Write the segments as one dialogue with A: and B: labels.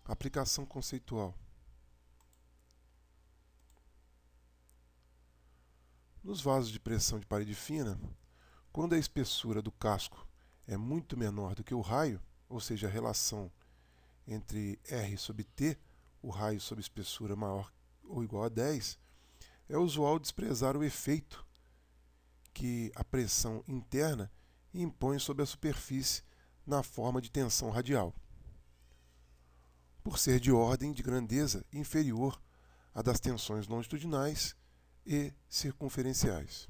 A: Aplicação conceitual. Nos vasos de pressão de parede fina, quando a espessura do casco é muito menor do que o raio, ou seja, a relação entre R sobre T, o raio sobre espessura maior ou igual a 10, é usual desprezar o efeito que a pressão interna impõe sobre a superfície na forma de tensão radial, por ser de ordem de grandeza inferior à das tensões longitudinais e circunferenciais.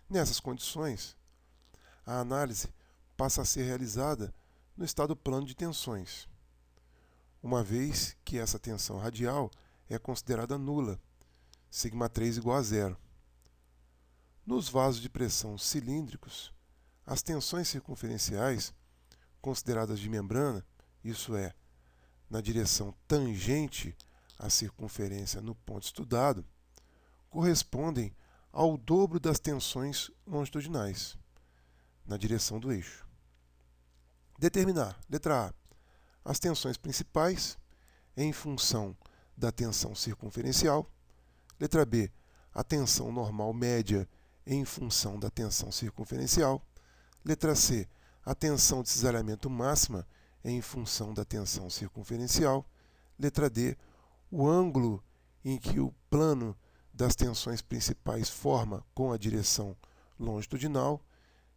A: Nessas condições, a análise passa a ser realizada no estado plano de tensões, uma vez que essa tensão radial é considerada nula, σ3 igual a zero. Nos vasos de pressão cilíndricos, as tensões circunferenciais, consideradas de membrana, isso é, na direção tangente à circunferência no ponto estudado, correspondem ao dobro das tensões longitudinais, na direção do eixo. Determinar, letra A, as tensões principais em função da tensão circunferencial. Letra B, a tensão normal média em função da tensão circunferencial. Letra C, a tensão de cisalhamento máxima em função da tensão circunferencial. Letra D, o ângulo em que o plano das tensões principais forma com a direção longitudinal.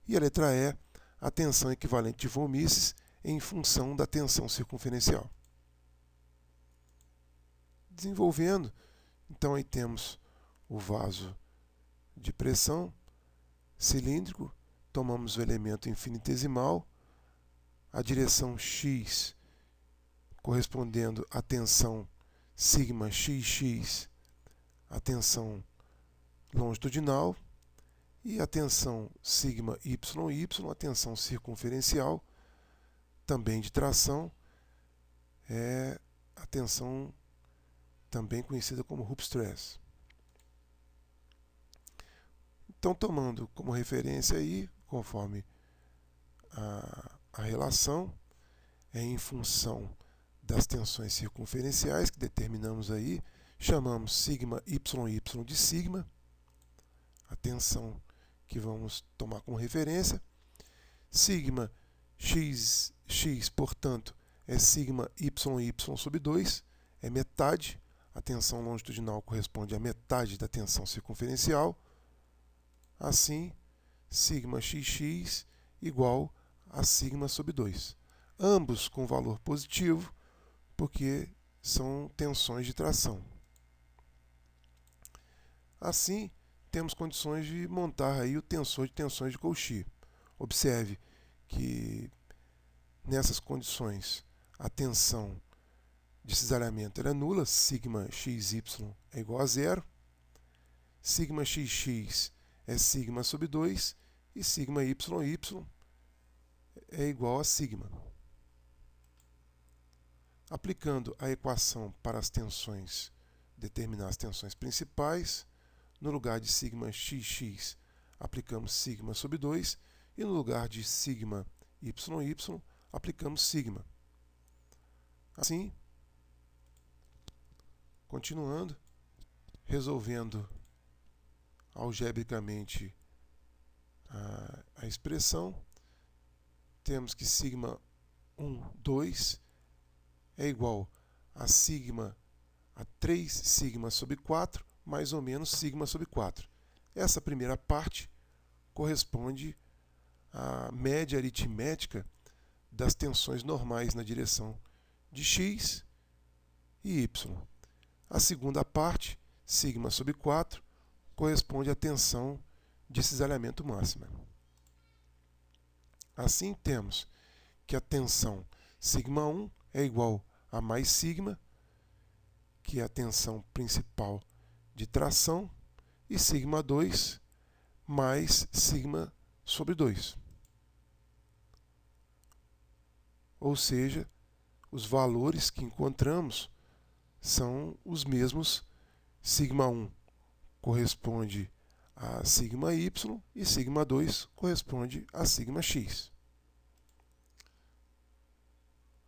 A: E a letra E, a tensão equivalente de von Mises em função da tensão circunferencial. Desenvolvendo, então aí temos o vaso de pressão cilíndrico, tomamos o elemento infinitesimal, a direção x correspondendo à tensão sigma xx, a tensão longitudinal, e a tensão sigma YY, a tensão circunferencial, também de tração, é a tensão também conhecida como Rupp stress. Então, tomando como referência aí, conforme a relação, é em função das tensões circunferenciais que determinamos aí, chamamos sigma YY de sigma, a tensão que vamos tomar como referência. Sigma xx, portanto, é sigma YY sobre 2, é metade, a tensão longitudinal corresponde à metade da tensão circunferencial. Assim, sigma xx igual a sigma sobre 2. Ambos com valor positivo, porque são tensões de tração. Assim, temos condições de montar aí o tensor de tensões de Cauchy. Observe que nessas condições a tensão de cisalhamento é nula, sigma xy é igual a zero, sigma xx é sigma sobre 2 e sigma yy é igual a sigma. Aplicando a equação para as tensões, determinar as tensões principais, no lugar de sigma xx aplicamos sigma sobre 2 e no lugar de sigma yy aplicamos sigma. Assim, continuando, resolvendo algebricamente a expressão, temos que sigma 1, 2 é igual a sigma a 3 sigma sobre 4 mais ou menos sigma sobre 4. Essa primeira parte corresponde à média aritmética das tensões normais na direção de x e y. A segunda parte, sigma sobre 4, corresponde à tensão de cisalhamento máxima. Assim, temos que a tensão sigma 1 é igual a mais sigma, que é a tensão principal de tração, e sigma 2 mais sigma sobre 2. Ou seja, os valores que encontramos são os mesmos. Sigma 1 corresponde a sigma y e sigma 2 corresponde a sigma x.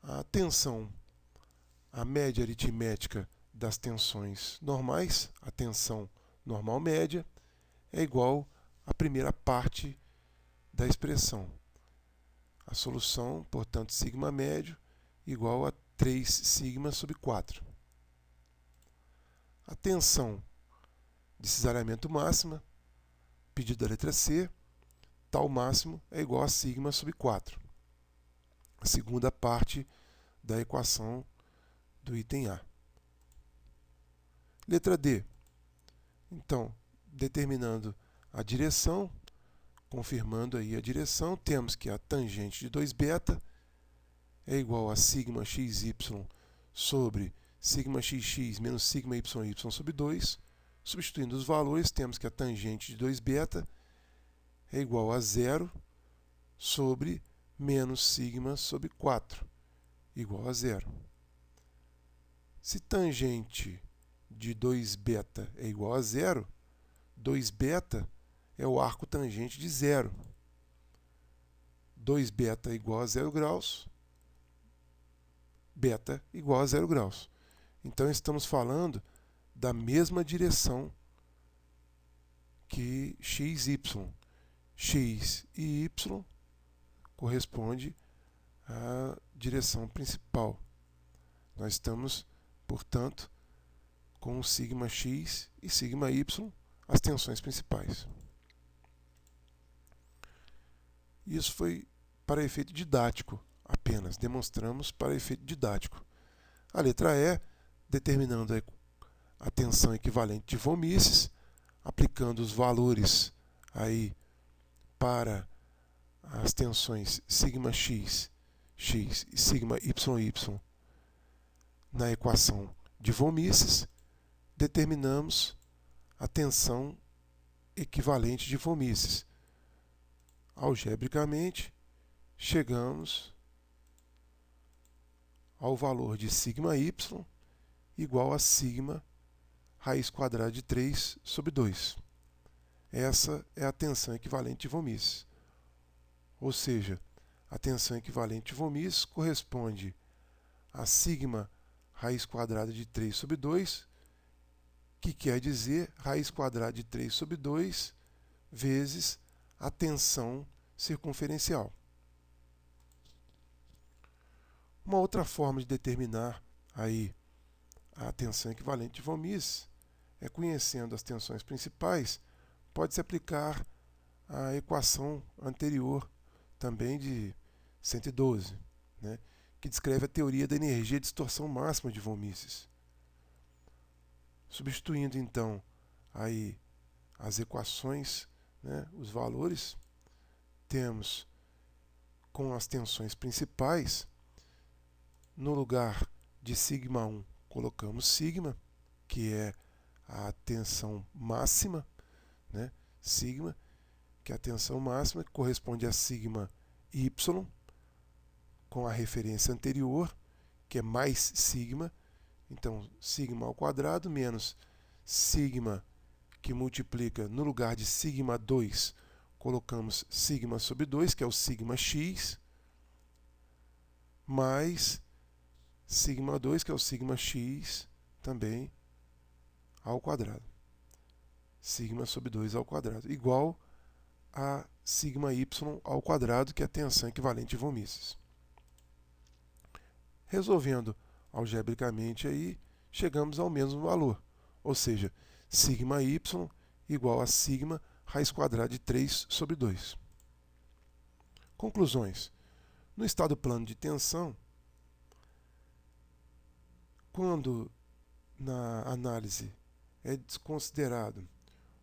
A: A tensão a média aritmética das tensões normais, a tensão normal média, é igual à primeira parte da expressão. A solução, portanto, sigma médio igual a 3 sigma sobre 4. A tensão de cesariamento máxima, pedido da letra C, tal máximo é igual a sigma sobre 4. A segunda parte da equação do item A. Letra D. Então, determinando a direção, confirmando aí a direção, temos que a tangente de 2β é igual a sigma xy sobre sigma xx menos sigma yy sobre 2. Substituindo os valores, temos que a tangente de 2β é igual a 0 sobre menos sigma sobre 4, igual a 0. Se tangente de 2β é igual a 0, 2β é o arco tangente de 0. 2β igual a 0 graus, β igual a 0 graus. Então, estamos falando da mesma direção que xy. X e y corresponde à direção principal. Nós estamos, portanto, com sigma x e sigma y, as tensões principais. Isso foi para efeito didático apenas, demonstramos para efeito didático. A letra E, determinando a tensão equivalente de von Mises, aplicando os valores aí para as tensões sigma x e sigma yy na equação de von Mises, determinamos a tensão equivalente de von Mises. Algebricamente, chegamos ao valor de sigma y igual a sigma raiz quadrada de 3 sobre 2. Essa é a tensão equivalente de von Mises. Ou seja, a tensão equivalente de von Mises corresponde a sigma raiz quadrada de 3 sobre 2, que quer dizer raiz quadrada de 3 sobre 2 vezes a tensão circunferencial. Uma outra forma de determinar aí a tensão equivalente de von Mises é, conhecendo as tensões principais, pode-se aplicar a equação anterior, também de 112, né, que descreve a teoria da energia de distorção máxima de von Mises. Substituindo, então, aí as equações, né, os valores, temos com as tensões principais, no lugar de sigma 1, colocamos sigma, que é a tensão máxima, né? Sigma, que é a tensão máxima, que corresponde a sigma y, com a referência anterior, que é mais sigma. Então, sigma ao quadrado menos sigma, que multiplica, no lugar de sigma 2, colocamos sigma sobre 2, que é o sigma x, mais sigma 2, que é o sigma x, também ao quadrado. Sigma sobre 2 ao quadrado, igual a sigma y ao quadrado, que é a tensão equivalente de von Mises. Resolvendo algebricamente aí, chegamos ao mesmo valor, ou seja, sigma y igual a sigma raiz quadrada de 3 sobre 2. Conclusões. No estado plano de tensão, quando na análise é desconsiderado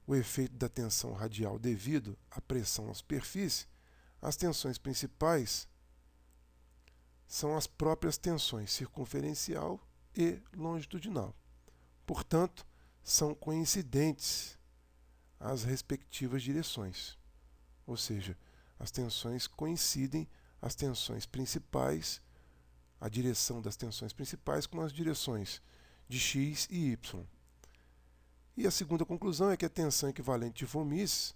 A: o efeito da tensão radial devido à pressão na superfície, as tensões principais são as próprias tensões circunferencial e longitudinal. Portanto, são coincidentes as respectivas direções. Ou seja, as tensões coincidem, as tensões principais, a direção das tensões principais com as direções de x e y. E a segunda conclusão é que a tensão equivalente de von Mises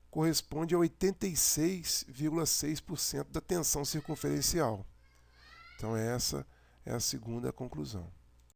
A: corresponde a 86,6% da tensão circunferencial. Então, essa é a segunda conclusão.